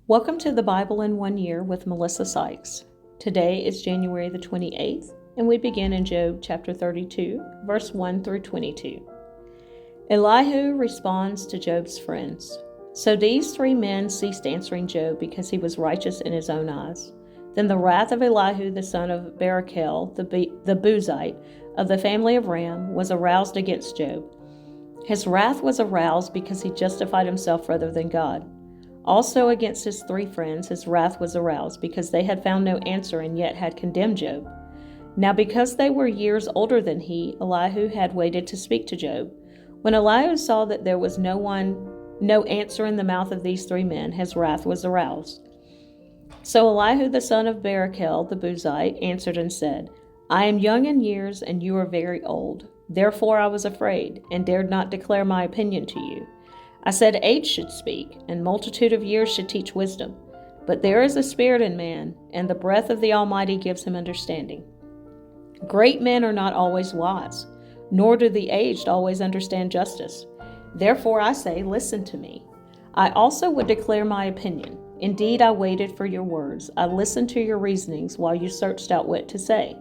Welcome to the Bible in 1 Year with Melissa Sykes. Today is January the 28th, and we begin in Job chapter 32, verse 1 through 22. Elihu responds to Job's friends. So these three men ceased answering Job because he was righteous in his own eyes. Then the wrath of Elihu the son of Barachel, the Buzite, of the family of Ram, was aroused against Job. His wrath was aroused because he justified himself rather than God. Also against his three friends his wrath was aroused, because they had found no answer and yet had condemned Job. Now because they were years older than he, Elihu had waited to speak to Job. When Elihu saw that there was no answer in the mouth of these three men, his wrath was aroused. So Elihu the son of Barachel the Buzite answered and said, I am young in years, and you are very old. Therefore I was afraid, and dared not declare my opinion to you. I said age should speak, and multitude of years should teach wisdom. But there is a spirit in man, and the breath of the Almighty gives him understanding. Great men are not always wise, nor do the aged always understand justice. Therefore I say, listen to me. I also would declare my opinion. Indeed, I waited for your words. I listened to your reasonings while you searched out what to say.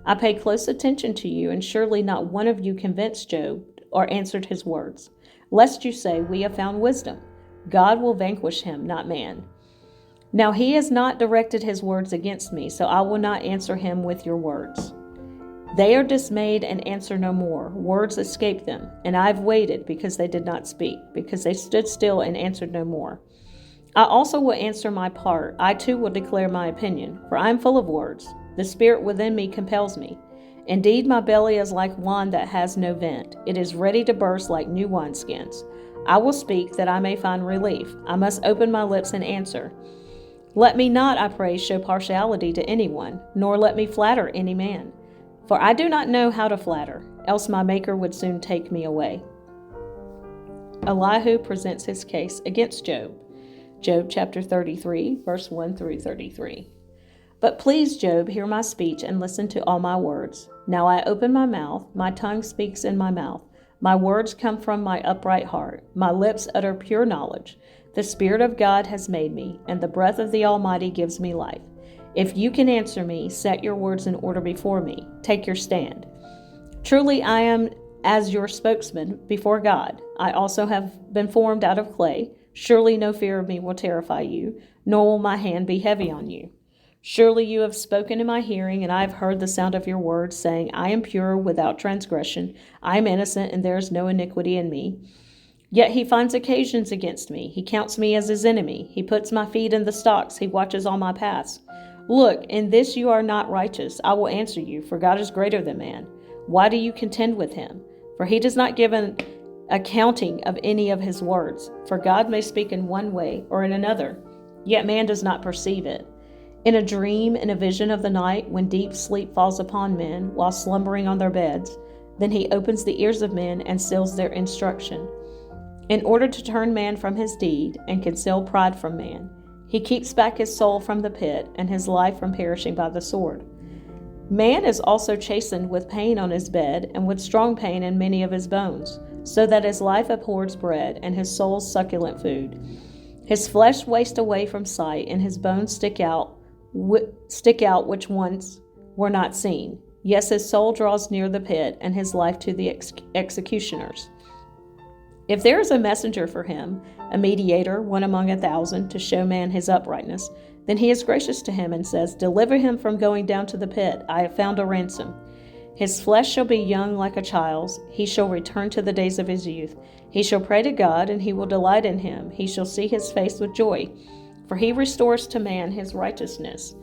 I paid close attention to you, and surely not one of you convinced Job or answered his words. Lest you say, we have found wisdom. God will vanquish him, not man. Now he has not directed his words against me, so I will not answer him with your words. They are dismayed and answer no more. Words escape them, and I have waited because they did not speak, because they stood still and answered no more. I also will answer my part. I too will declare my opinion, for I am full of words. The spirit within me compels me. Indeed, my belly is like one that has no vent. It is ready to burst like new wineskins. I will speak that I may find relief. I must open my lips and answer. Let me not, I pray, show partiality to anyone, nor let me flatter any man. For I do not know how to flatter, else my Maker would soon take me away. Elihu presents his case against Job. Job chapter 33, verse 1 through 33. But please, Job, hear my speech and listen to all my words. Now I open my mouth, my tongue speaks in my mouth. My words come from my upright heart. My lips utter pure knowledge. The Spirit of God has made me, and the breath of the Almighty gives me life. If you can answer me, set your words in order before me. Take your stand. Truly I am as your spokesman before God. I also have been formed out of clay. Surely no fear of me will terrify you, nor will my hand be heavy on you. Surely you have spoken in my hearing, and I have heard the sound of your words, saying, I am pure, without transgression. I am innocent, and there is no iniquity in me. Yet he finds occasions against me. He counts me as his enemy. He puts my feet in the stocks. He watches all my paths. Look, in this you are not righteous. I will answer you, for God is greater than man. Why do you contend with him? For he does not give an accounting of any of his words. For God may speak in one way or in another, yet man does not perceive it. In a dream, in a vision of the night, when deep sleep falls upon men while slumbering on their beds, then he opens the ears of men and seals their instruction. In order to turn man from his deed and conceal pride from man, he keeps back his soul from the pit and his life from perishing by the sword. Man is also chastened with pain on his bed and with strong pain in many of his bones, so that his life abhors bread and his soul's succulent food. His flesh wastes away from sight, and his bones stick out which once were not seen. Yes, his soul draws near the pit, and his life to the executioners. If there is a messenger for him, a mediator, one among 1,000, to show man his uprightness, then he is gracious to him and says, Deliver him from going down to the pit. I have found a ransom. His flesh shall be young like a child's. He shall return to the days of his youth. He shall pray to God, and he will delight in him. He shall see his face with joy, for he restores to man his righteousness.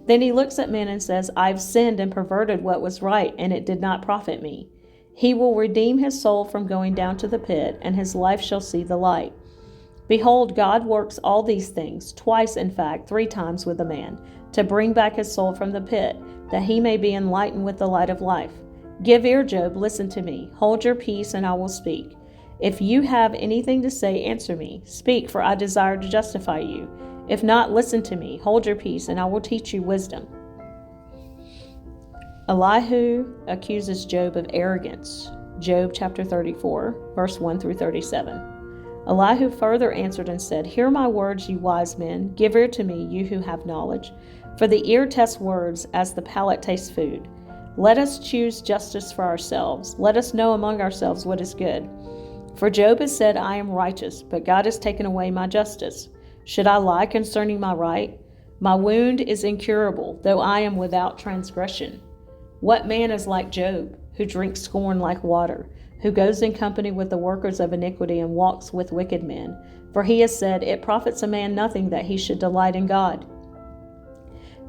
Then he looks at men and says, I've sinned and perverted what was right, and it did not profit me. He will redeem his soul from going down to the pit, and his life shall see the light. Behold, God works all these things, twice in fact, 3 times with a man, to bring back his soul from the pit, that he may be enlightened with the light of life. Give ear, Job, listen to me. Hold your peace, and I will speak. If you have anything to say, answer me. Speak, for I desire to justify you. If not, listen to me. Hold your peace, and I will teach you wisdom. Elihu accuses Job of arrogance. Job chapter 34, verse 1 through 37. Elihu further answered and said, Hear my words, you wise men. Give ear to me, you who have knowledge. For the ear tests words as the palate tastes food. Let us choose justice for ourselves. Let us know among ourselves what is good. For Job has said, I am righteous, but God has taken away my justice. Should I lie concerning my right? My wound is incurable, though I am without transgression. What man is like Job, who drinks scorn like water, who goes in company with the workers of iniquity and walks with wicked men? For he has said, It profits a man nothing that he should delight in God.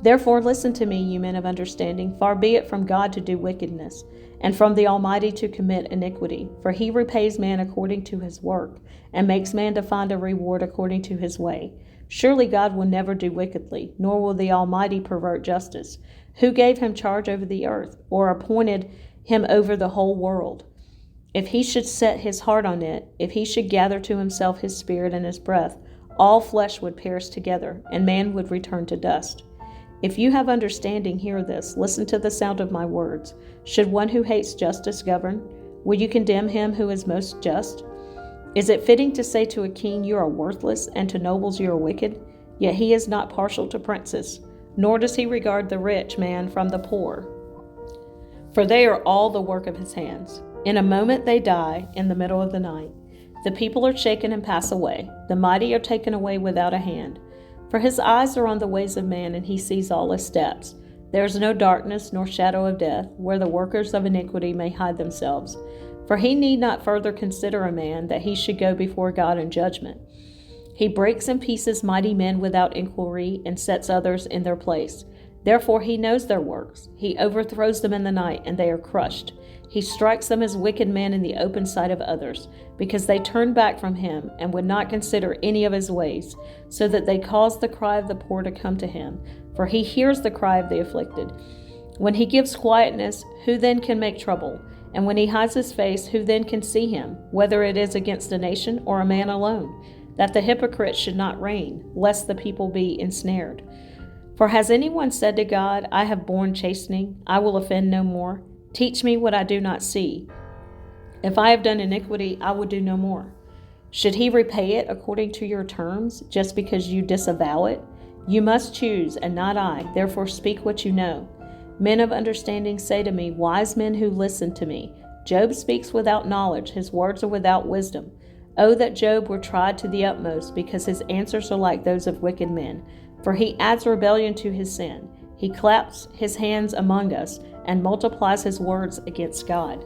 Therefore listen to me, you men of understanding. Far be it from God to do wickedness, and from the Almighty to commit iniquity. For he repays man according to his work, and makes man to find a reward according to his way. Surely God will never do wickedly, nor will the Almighty pervert justice. Who gave him charge over the earth, or appointed him over the whole world? If he should set his heart on it, if he should gather to himself his spirit and his breath, all flesh would perish together, and man would return to dust. If you have understanding, hear this. Listen to the sound of my words. Should one who hates justice govern? Will you condemn him who is most just? Is it fitting to say to a king, You are worthless, and to nobles, You are wicked? Yet he is not partial to princes, nor does he regard the rich man from the poor. For they are all the work of his hands. In a moment they die, in the middle of the night. The people are shaken and pass away. The mighty are taken away without a hand. For his eyes are on the ways of man, and he sees all his steps. There is no darkness nor shadow of death, where the workers of iniquity may hide themselves. For he need not further consider a man, that he should go before God in judgment. He breaks in pieces mighty men without inquiry, and sets others in their place. Therefore he knows their works. He overthrows them in the night, and they are crushed. He strikes them as wicked men in the open sight of others, because they turned back from him, and would not consider any of his ways, so that they caused the cry of the poor to come to him. For he hears the cry of the afflicted. When he gives quietness, who then can make trouble? And when he hides his face, who then can see him, whether it is against a nation or a man alone? That the hypocrite should not reign, lest the people be ensnared. For has anyone said to God, I have borne chastening, I will offend no more? Teach me what I do not see. If I have done iniquity, I will do no more. Should he repay it according to your terms, just because you disavow it? You must choose, and not I, therefore speak what you know. Men of understanding say to me, wise men who listen to me, Job speaks without knowledge, his words are without wisdom. Oh, that Job were tried to the utmost, because his answers are like those of wicked men. For he adds rebellion to his sin. He claps his hands among us, and multiplies his words against God.